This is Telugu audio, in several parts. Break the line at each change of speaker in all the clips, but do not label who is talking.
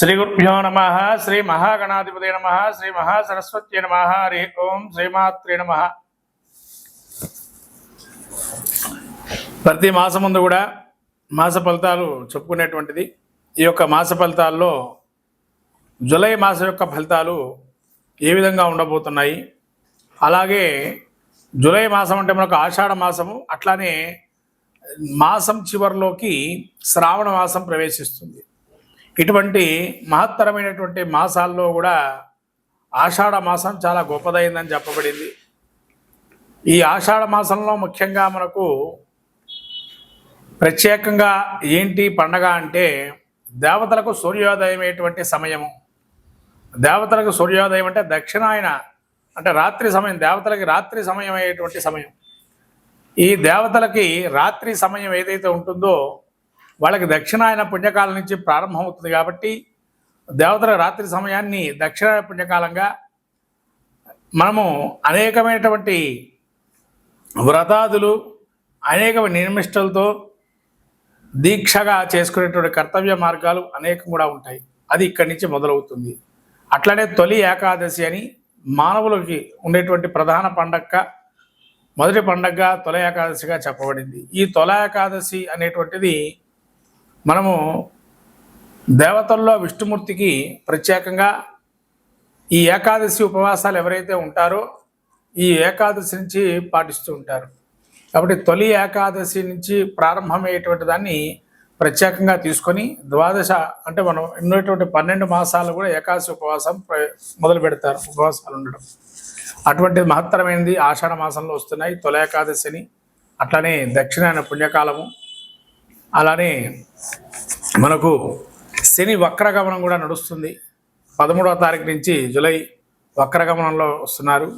శ్రీ గురుభ్యో నమ. శ్రీ మహాగణాధిపతే నమ. శ్రీ మహాసరస్వత్యై నమ. హరి ఓం. శ్రీమాత్రే నమ. ప్రతి మాసం ముందు కూడా మాస ఫలితాలు చెప్పుకునేటువంటిది. ఈ యొక్క మాస ఫలితాల్లో జూలై మాసం యొక్క ఫలితాలు ఏ విధంగా ఉండబోతున్నాయి, అలాగే జూలై మాసం అంటే మనకు ఆషాఢ మాసము, అట్లానే మాసం చివరిలోకి శ్రావణ మాసం ప్రవేశిస్తుంది. ఇటువంటి మహత్తరమైనటువంటి మాసాల్లో కూడా ఆషాఢ మాసం చాలా గొప్పదైందని చెప్పబడింది. ఈ ఆషాఢ మాసంలో ముఖ్యంగా మనకు ప్రత్యేకంగా ఏంటి పండగ అంటే దేవతలకు సూర్యోదయం అయ్యేటువంటి సమయము. దేవతలకు సూర్యోదయం అంటే దక్షిణాయన అంటే రాత్రి సమయం, దేవతలకి రాత్రి సమయం అయ్యేటువంటి సమయం. ఈ దేవతలకి రాత్రి సమయం ఏదైతే ఉంటుందో వాళ్ళకి దక్షిణాయన పుణ్యకాలం నుంచి ప్రారంభమవుతుంది. కాబట్టి దేవతల రాత్రి సమయాన్ని దక్షిణాయన పుణ్యకాలంగా మనము అనేకమైనటువంటి వ్రతాదులు, అనేక నియమిష్టలతో దీక్షగా చేసుకునేటువంటి కర్తవ్య మార్గాలు అనేకం కూడా ఉంటాయి. అది ఇక్కడి నుంచి మొదలవుతుంది. అట్లనే తొలి ఏకాదశి అని మానవులకి ఉండేటువంటి ప్రధాన పండగ, మొదటి పండగ తొలి ఏకాదశిగా చెప్పబడింది. ఈ తొలి ఏకాదశి అనేటువంటిది మనము దేవతల్లో విష్ణుమూర్తికి ప్రత్యేకంగా ఈ ఏకాదశి ఉపవాసాలు ఎవరైతే ఉంటారో ఈ ఏకాదశి నుంచి పాటిస్తూ ఉంటారు. కాబట్టి తొలి ఏకాదశి నుంచి ప్రారంభమయ్యేటువంటి దాన్ని ప్రత్యేకంగా తీసుకొని ద్వాదశ అంటే మనం ఉన్నటువంటి 12 మాసాలు కూడా ఏకాదశి ఉపవాసం మొదలు పెడతారు, ఉపవాసాలు ఉండడం. అటువంటి మహత్తరమైనది ఆషాఢ మాసంలో వస్తున్నాయి తొలి ఏకాదశిని. అట్లానే దక్షిణాయన పుణ్యకాలము, అలానే మనకు శని వక్రగమనం కూడా నడుస్తుంది. 13వ తారీఖు నుంచి జూలై వక్రగమనంలో వస్తున్నారు.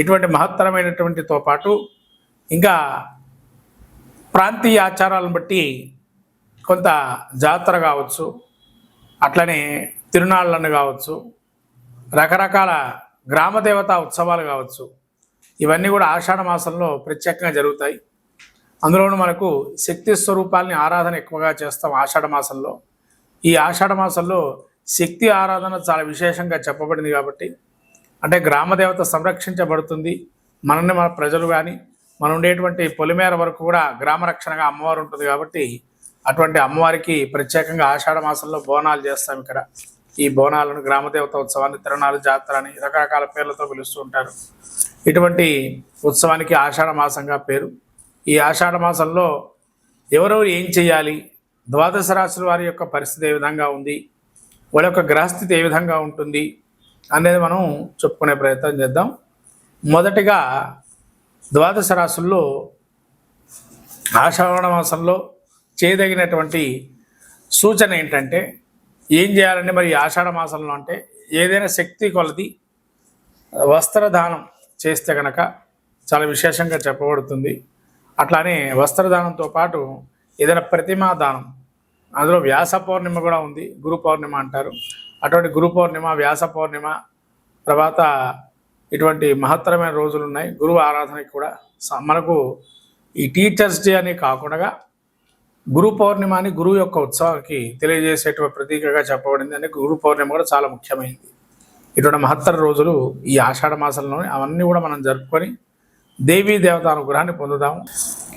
ఇటువంటి మహత్తరమైనటువంటితో పాటు ఇంకా ప్రాంతీయ ఆచారాలను బట్టి కొంత జాతర కావచ్చు, అట్లనే తిరునాళ్ళను కావచ్చు, రకరకాల గ్రామదేవతా ఉత్సవాలు కావచ్చు, ఇవన్నీ కూడా ఆషాఢ మాసంలో ప్రత్యేకంగా జరుగుతాయి. అందులోనూ మనకు శక్తి స్వరూపాలని ఆరాధన ఎక్కువగా చేస్తాం ఆషాఢ మాసంలో. ఈ ఆషాఢ మాసంలో శక్తి ఆరాధన చాలా విశేషంగా చెప్పబడింది. కాబట్టి అంటే గ్రామదేవత సంరక్షించబడుతుంది. మనల్ని మన ప్రజలు కానీ మనం ఉండేటువంటి పొలిమేర వరకు కూడా గ్రామ రక్షణగా అమ్మవారు ఉంటుంది. కాబట్టి అటువంటి అమ్మవారికి ప్రత్యేకంగా ఆషాఢ మాసంలో బోనాలు చేస్తాం. ఇక్కడ ఈ బోనాలను గ్రామదేవత ఉత్సవాన్ని, తిరునాళ్ళు, జాతర అని రకరకాల పేర్లతో పిలుస్తూ ఉంటారు. ఇటువంటి ఉత్సవానికి ఆషాఢ మాసంగా పేరు. ఈ ఆషాఢ మాసంలో ఎవరెవరు ఏం చేయాలి, ద్వాదశ రాశుల వారి యొక్క పరిస్థితి ఏ విధంగా ఉంది, వాళ్ళ యొక్క గ్రహస్థితి ఏ విధంగా ఉంటుంది అనేది మనం చెప్పుకునే ప్రయత్నం చేద్దాం. మొదటిగా ద్వాదశ రాశుల్లో ఆషాఢ మాసంలో చేయదగినటువంటి సూచన ఏంటంటే ఏం చేయాలంటే మరి ఆషాఢ మాసంలో అంటే ఏదైనా శక్తి కొలది వస్త్రదానం చేస్తే కనుక చాలా విశేషంగా చెప్పబడుతుంది. అట్లానే వస్త్రదానంతో పాటు ఏదైనా ప్రతిమా దానం, అందులో వ్యాస పౌర్ణిమ కూడా ఉంది, గురు పౌర్ణిమ అంటారు. అటువంటి గురు పౌర్ణిమ, వ్యాస పౌర్ణిమ తర్వాత ఇటువంటి మహత్తరమైన రోజులు ఉన్నాయి. గురువు ఆరాధనకి కూడా మనకు ఈ టీచర్స్ డే అని కాకుండా గురు పౌర్ణిమ అని గురువు యొక్క ఉత్సవానికి తెలియజేసేటువంటి ప్రతీకగా చెప్పబడింది. అంటే గురు పౌర్ణిమ కూడా చాలా ముఖ్యమైనది. ఇటువంటి మహత్తర రోజులు ఈ ఆషాఢ మాసంలోనే అవన్నీ కూడా మనం జరుపుకొని దేవీ దేవత అనుగ్రహాన్ని పొందుదాము.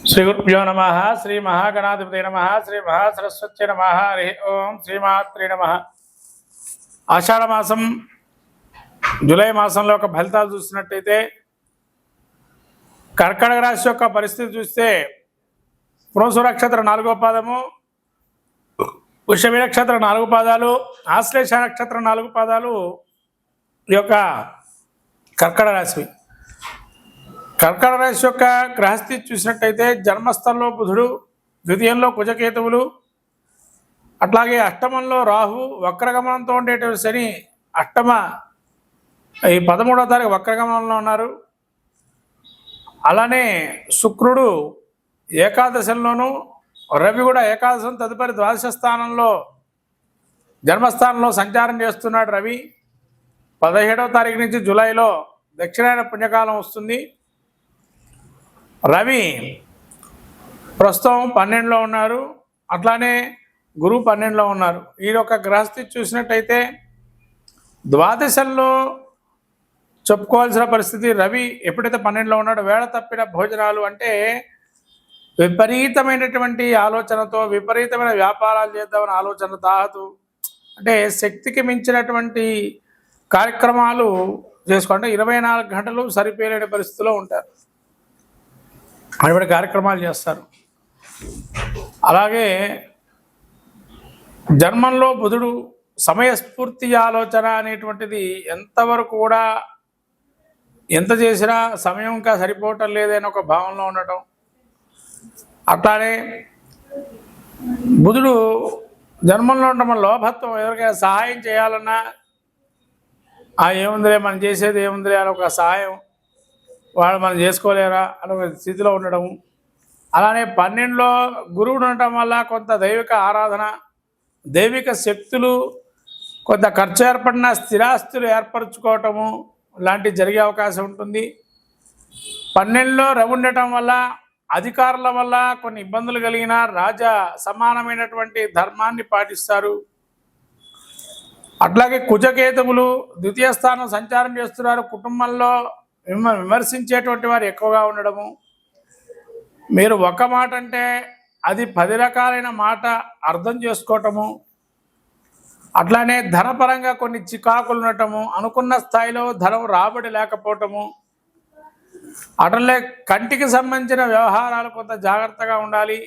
శ్రీ గురుభ్యో నమ. శ్రీ మహాగణాధిపతే నమ. శ్రీ మహాసరస్వత్యై నమ. హరి ఓం. శ్రీమాత్రే నమ. ఆషాఢ మాసం జూలై మాసంలో ఒక ఫలితాలు చూసినట్టయితే కర్కటక రాశి యొక్క పరిస్థితి చూస్తే పునఃసు నక్షత్రం 4వ పాదము, వృషభ నక్షత్రం 4 పాదాలు, ఆశ్లేష నక్షత్రం 4 పాదాలు ఈ యొక్క కర్కటక రాశి. కర్కటక రాశి యొక్క గ్రహస్థితి చూసినట్టయితే జన్మస్థలంలో బుధుడు, ద్వితీయంలో కుజకేతువులు, అట్లాగే అష్టమంలో రాహు, వక్రగమనంతో ఉండేటువంటి శని ఈ 13వ తారీఖు వక్రగమనంలో ఉన్నారు. అలానే శుక్రుడు ఏకాదశంలోను, రవి కూడా ఏకాదశం తదుపరి ద్వాదశ స్థానంలో జన్మస్థానంలో సంచారం చేస్తున్నాడు. రవి 17వ తారీఖు నుంచి జూలైలో దక్షిణాయన పుణ్యకాలం వస్తుంది. రవి ప్రస్తుతం 12లో ఉన్నారు. అట్లానే గురువు 12లో ఉన్నారు. ఈ యొక్క గ్రహస్థితి చూసినట్టయితే ద్వాదశంలో చెప్పుకోవాల్సిన పరిస్థితి. రవి ఎప్పుడైతే 12లో ఉన్నాడో వేళ తప్పిన భోజనాలు అంటే విపరీతమైనటువంటి ఆలోచనతో విపరీతమైన వ్యాపారాలు చేద్దామని ఆలోచన తాహతు అంటే శక్తికి మించినటువంటి కార్యక్రమాలు చేసుకోండి. 24 గంటలు సరిపోయలేని పరిస్థితిలో ఉంటారు, అటువంటి కార్యక్రమాలు చేస్తారు. అలాగే జన్మంలో బుధుడు సమయస్ఫూర్తి ఆలోచన అనేటువంటిది ఎంతవరకు కూడా ఎంత చేసినా సమయం ఇంకా సరిపోవటం లేదని ఒక భావనలో ఉండటం. అట్లానే బుధుడు జన్మంలో ఉండటం లోభత్వం, ఎవరికైనా సహాయం చేయాలన్నా ఏముందిలే మనం చేసేది ఏముందిలే అని ఒక సహాయం వాళ్ళు మనం చేసుకోలేరా అని ఒక స్థితిలో ఉండడం. అలానే 12లో గురువుడు ఉండటం వల్ల కొంత దైవిక ఆరాధన, దైవిక శక్తులు, కొంత ఖర్చు ఏర్పడిన స్థిరాస్తులు ఏర్పరచుకోవటము లాంటివి జరిగే అవకాశం ఉంటుంది. 12లో రవి ఉండటం వల్ల అధికారుల వల్ల కొన్ని ఇబ్బందులు కలిగిన రాజా సమానమైనటువంటి ధర్మాన్ని పాటిస్తారు. అట్లాగే కుజకేతువులు ద్వితీయ స్థానం సంచారం చేస్తున్నారు. కుటుంబంలో విమర్శించేటువంటి వారు ఎక్కువగా ఉండడము, మీరు ఒక మాట అంటే అది 10 రకాలైన మాట అర్థం చేసుకోవటము, అట్లానే ధనపరంగా కొన్ని చికాకులు ఉండటము, అనుకున్న స్థాయిలో ధనం రాబడి లేకపోవటము, అట్లనే కంటికి సంబంధించిన వ్యవహారాలు కొంత జాగ్రత్తగా ఉండాలి.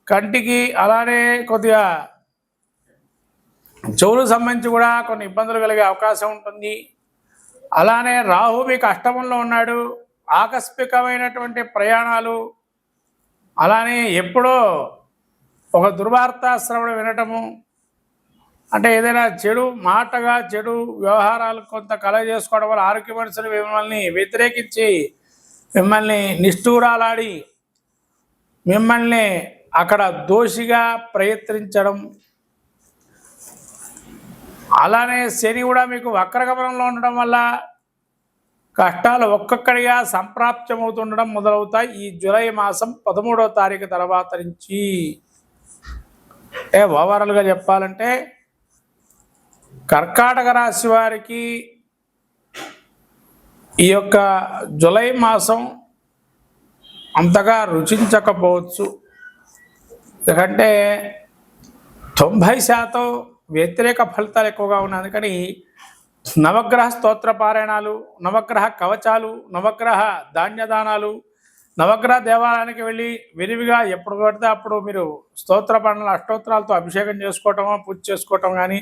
కంటికి అలానే కొద్దిగా చెవులకు సంబంధించి కూడా కొన్ని ఇబ్బందులు కలిగే అవకాశం ఉంటుంది. అలానే రాహు మీకు అష్టమంలో ఉన్నాడు, ఆకస్మికమైనటువంటి ప్రయాణాలు, అలానే ఎప్పుడో ఒక దుర్వార్త శ్రవణం వినటము, అంటే ఏదైనా చెడు మాటగా చెడు వ్యవహారాలు కొంత కలగ చేసుకోవడం వల్ల ఆరోగ్య మనుషులు మిమ్మల్ని వ్యతిరేకించి మిమ్మల్ని నిష్ఠూరాలాడి మిమ్మల్ని అక్కడ దోషిగా ప్రయత్నించడం. అలానే శని కూడా మీకు వక్రగమనంలో ఉండడం వల్ల కష్టాలు ఒక్కొక్కడిగా సంప్రాప్తమవుతుండడం మొదలవుతాయి ఈ జూలై మాసం 13వ తారీఖు తర్వాత నుంచి. ఓవరాల్గా చెప్పాలంటే కర్కాటక రాశి వారికి ఈ యొక్క జూలై మాసం అంతగా రుచించకపోవచ్చు, ఎందుకంటే 90% వ్యతిరేక ఫలితాలు ఎక్కువగా ఉన్నాయి. కానీ నవగ్రహ స్తోత్ర పారాయణాలు, నవగ్రహ కవచాలు, నవగ్రహ ధాన్యదానాలు, నవగ్రహ దేవాలయానికి వెళ్ళి విరివిగా ఎప్పుడు పడితే అప్పుడు మీరు స్తోత్ర పారాయణాలు అష్టోత్తరాలతో అభిషేకం చేసుకోవటమో పూజ చేసుకోవటం కానీ,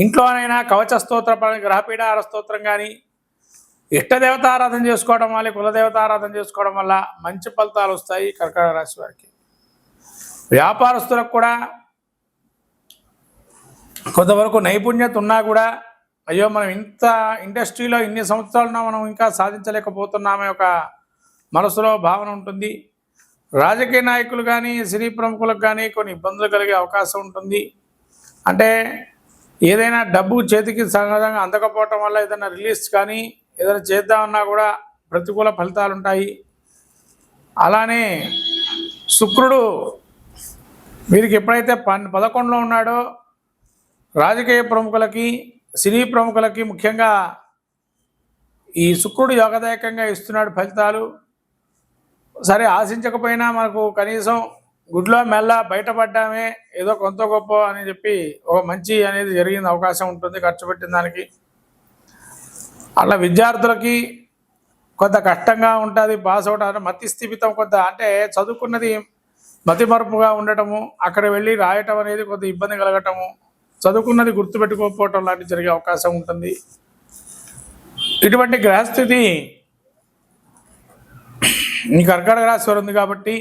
ఇంట్లోనైనా కవచ స్తోత్ర పారాయణ గ్రహపీఠార స్తోత్రం కానీ, ఇష్టదేవత ఆరాధన చేసుకోవడం వల్ల కులదేవత ఆరాధన చేసుకోవడం వల్ల మంచి ఫలితాలు వస్తాయి కర్కాటక రాశి వారికి. వ్యాపారస్తులకు కూడా కొంతవరకు నైపుణ్యత ఉన్నా కూడా అయ్యో మనం ఇంత ఇండస్ట్రీలో ఇన్ని సంవత్సరాలున్నా మనం ఇంకా సాధించలేకపోతున్నామే ఒక మనసులో భావన ఉంటుంది. రాజకీయ నాయకులు కానీ సినీ ప్రముఖులకు కానీ కొన్ని ఇబ్బందులు కలిగే అవకాశం ఉంటుంది. అంటే ఏదైనా డబ్బు చేతికి సహజంగా అందకపోవటం వల్ల ఏదైనా రిలీజ్ కానీ ఏదైనా చేద్దామన్నా కూడా ప్రతికూల ఫలితాలు ఉంటాయి. అలానే శుక్రుడు వీరికి ఎప్పుడైతే 11లో ఉన్నాడో రాజకీయ ప్రముఖులకి సినీ ప్రముఖులకి ముఖ్యంగా ఈ శుక్రుడు యోగదాయకంగా ఇస్తున్నాడు ఫలితాలు. సరే ఆశించకపోయినా మనకు కనీసం గుడ్లో మెల్ల బయటపడ్డామే ఏదో కొంత గొప్ప అని చెప్పి ఒక మంచి అనేది జరిగిన అవకాశం ఉంటుంది ఖర్చు పెట్టిన దానికి. అట్లా విద్యార్థులకి కొంత కష్టంగా ఉంటుంది పాస్ అవడం, మతి స్థిమితం కొంత అంటే చదువుకున్నది మతిమరుపుగా ఉండటము, అక్కడ వెళ్ళి రాయటం అనేది కొంత ఇబ్బంది కలగటము, చదువుకున్నది గుర్తుపెట్టుకోకపోవటం లాంటివి జరిగే అవకాశం ఉంటుంది. ఇటువంటి గ్రహస్థితి ఈ కర్కాటక రాశి వారు ఉంది కాబట్టి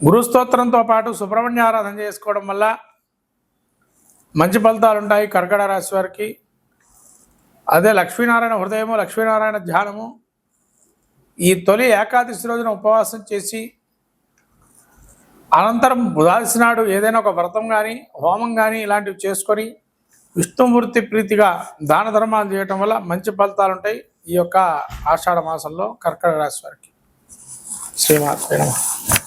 గురుస్తోత్రంతో పాటు సుబ్రహ్మణ్య ఆరాధన చేసుకోవడం వల్ల మంచి ఫలితాలు ఉంటాయి కర్కాటక రాశి వారికి. అదే లక్ష్మీనారాయణ హృదయము, లక్ష్మీనారాయణ ధ్యానము, ఈ తొలి ఏకాదశి రోజున ఉపవాసం చేసి అనంతరం బుధాదశి నాడు ఏదైనా ఒక వ్రతం కానీ హోమం కానీ ఇలాంటివి చేసుకొని విష్ణుమూర్తి ప్రీతిగా దాన ధర్మాలు చేయటం వల్ల మంచి ఫలితాలు ఉంటాయి ఈ యొక్క ఆషాఢ మాసంలో కర్కాటక రాశి వారికి. శ్రీమాత్రే నమః.